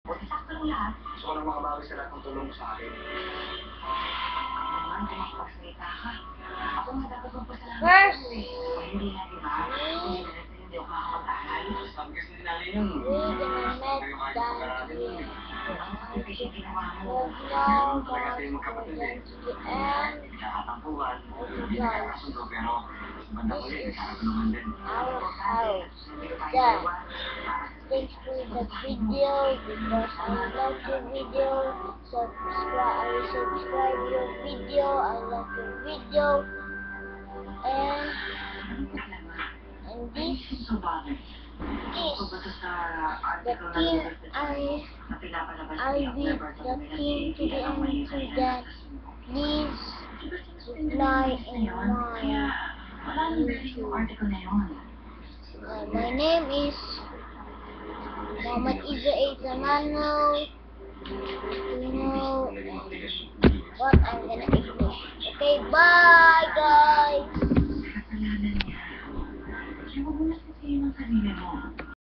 Buti sakto lang lahat. Gusto ko na makabawi sa lahat ng tulong mo sa akin. Naman, kung makapagsalita ka. Ako nga dapat magpasalamat First. sa'yo eh. Ay, hindi na, di ba? Kung hindi na sa'yo, hindi ako makakapag-aral. Sabi kasi ni nanay yun. We're gonna Kayo met kayo down pag-aralin yun eh. Kasi yung ginawa mo. But now Ganun talaga that tayo magkapatid eh. to the end, Nagkakatampuan. Hindi nagkakasundo pero banda ko yun. Nagkakatulungan din. our house. Dad, thanks for the video because I love your video. I subscribe your video. I love your video. And this is the thing I'll be the thing to the answer that please reply in my YouTube. My name is Muhammad Iza Zamano. You know what I'm gonna English. Okay, bye guys.